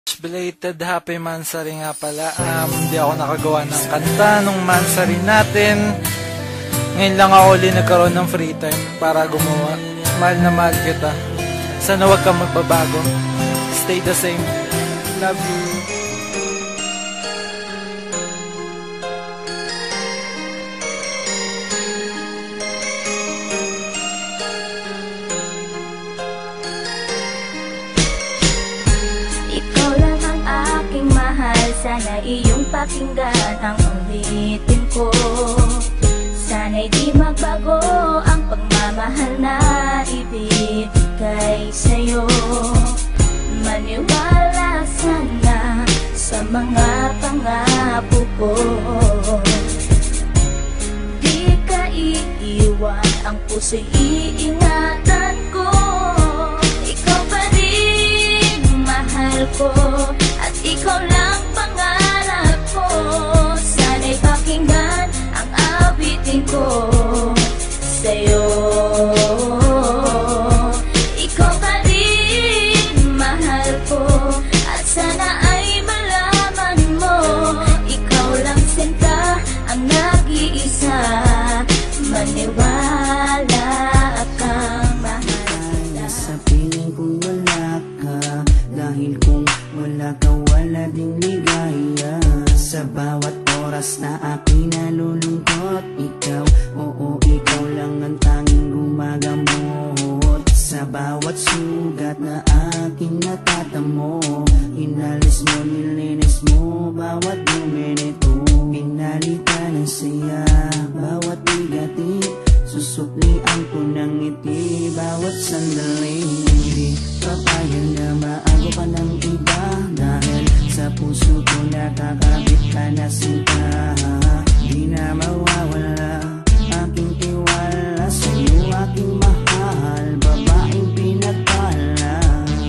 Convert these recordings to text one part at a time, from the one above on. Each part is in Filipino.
Belated happy Mansari nga pala. Hindi ako nakagawa ng kanta nung Mansari natin. Ngayon lang ako ulit nagkaroon ng free time para gumawa. Mahal na mahal kita. Sana huwag kang magbabago. Stay the same. Love you. Sana iyong pakinggan ang ulitin ko. Sana'y di magbago ang pagmamahal na ibibigay sa'yo. Maniwala sana sa mga pangako ko. Di ka iiwan, ang puso'y iingatan ko. Ikaw pa rin mahal ko, at ikaw lang pangarap ko. Sana'y pakinggan ang awitin ko sa'yo. Ikaw pa rin mahal ko, at sana ay malaman mo, ikaw lang sinta ang nag-iisa. Maniwala kang mahal. Sa piling kong wala ka, dahil kung wala ka wala ding ligaya. Sa bawat oras na aking nalulungkot, ikaw, oo ikaw lang ang tanging gumagamot. Sa bawat sugat na aking natatamo, inalis mo, nilinis mo bawat minuto. Pinalitan ng saya bawat bigatin, susuklian ko ng ngiti bawat sandali. Hindi papayag na maago pa ng iba, dahil sa puso ko nakakabit ka na sinta. Di na mawawala aking tiwala sa'yo, aking mahal, babaeng pinagpala.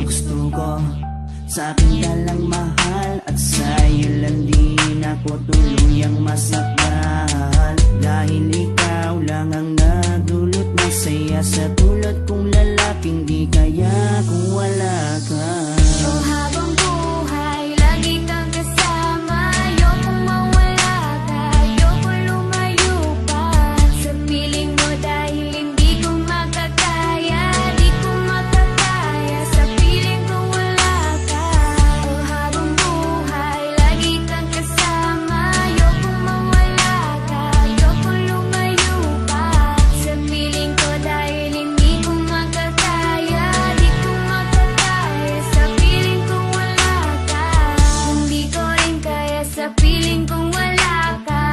Gusto ko sa akin ka lang mahal, at sa'yo lang din ako tuluyang masakal. Dahil ikaw lang ang nagdulot ng saya, sa tulad kong lalaking di kaya kung wala ka. Oh, habang buhay, lagi kang kasama. Ayokong mawala ka, ayokong lumayo pa sa piling mo, dahil hindi ko makakaya, di ko makakaya sa piling ko wala ka. Oh, habang buhay, lagi kang kasama. Ayokong mawala ka, ayokong lumayo pa sa piling ko, dahil hindi ko makakaya, di ko makakaya sa piling ko wala ka. Hindi ko rin kaya sa piling kong wala ka,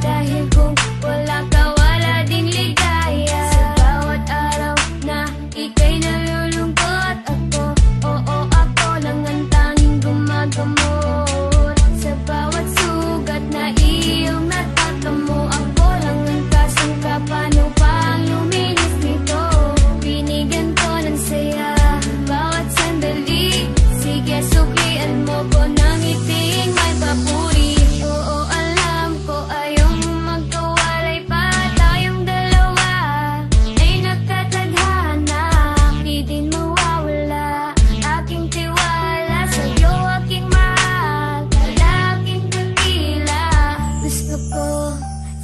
dahil kung wala ka wala ding ligaya. Sa bawat araw na ika'y nalulungkot, ako, oo ako lang ang tanging gumagamot. Sa bawat sugat na iyong natatamo, ako lang ang kasangka. Paano pa ang luminis nito? Binigyan ko ng saya bawat sandali. Sige, suklian mo ko ng iting may papuri. Oo, alam ko ayaw mo magkawalay pa, tayong dalawa ay nagkatadhana. Di din mawawala aking tiwala sa'yo, aking mahal, lalaking dakila. Gusto ko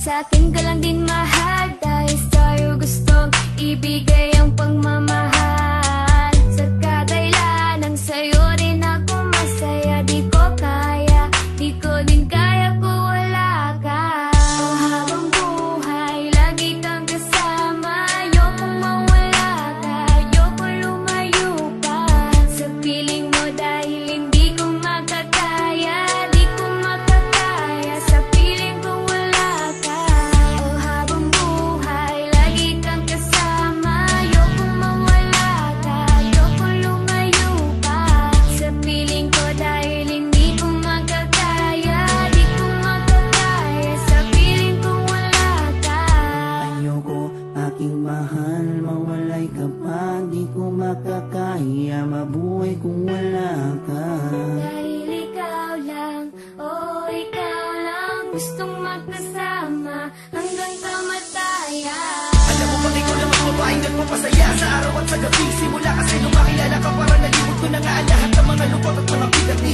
sa'kin ka lang din mahal, dahil sa'yo gustong ibigay ang pagmamahal. Sa kadailanang sa'yo rin ako masaya, di ko kaya, di ko din kaya kung wala ka. Oh, habang buhay, lagi kang kasama. Ayokong mawala ka, ayokong lumayo pa sa piling mo, dahil hindi ko makakaya, di ko makakaya sa piling ko wala ka. Oh, habang buhay, lagi kang kasama. Ayokong mawala ka, ayokong lumayo pa sa piling ko, dahil hindi ko makakaya, di ko makakaya sa piling ko wala ka. Ayoko aking mahal, mawalay ka pa, di ko makakaya mabuhay kung wala ka. Dahil ikaw lang, oh ikaw lang, gustong magkasama hanggang kamatayan. Alam mo pati ko namang babaeng nagpapasaya sa araw at sa gabi. Simula kasi nung makilala ka, parang nalimot ko na nga lahat ng mga lungkot at mga bigat ni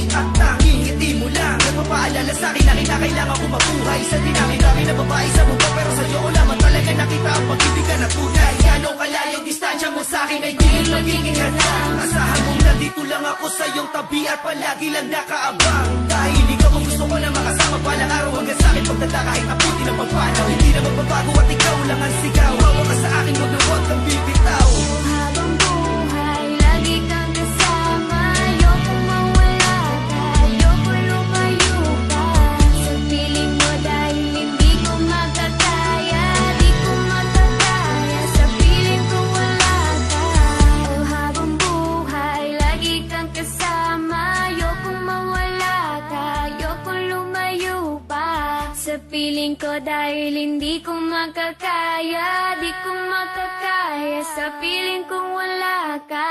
kailangan ko mabuhay sa dinami-dami na babae sa mundo. Pero sa'yo ko lamang talaga nakita ang pag-ibig na tunay. Gano'ng kalayong distansya mo sa'kin ay di magiging hadlang. Asahan mong nandito lang ako sa iyong tabi at palagi lang nakaabang. Dahil ikaw ang gusto ko na makasama palang araw hanggang sa'kin pagdala kahit abuti ng pagpanaw. Hindi na magbabago at ikaw lang ang sigaw. Hawa ka sa akin, huwag na huwag kang bibitaw. Habang buhay, lagi kang kasama. Ayokong mawala ka, ayokong lumayo pa sa piling mo dahil hindi ko makakaya. Di ko makakaya sa piling ko wala ka. Oh, habang buhay, lagi kang kasama. Ayokong mawala ka, ayokong lumayo pa sa piling ko dahil hindi ko makakaya. Di ko makakaya sa piling kong wala ka.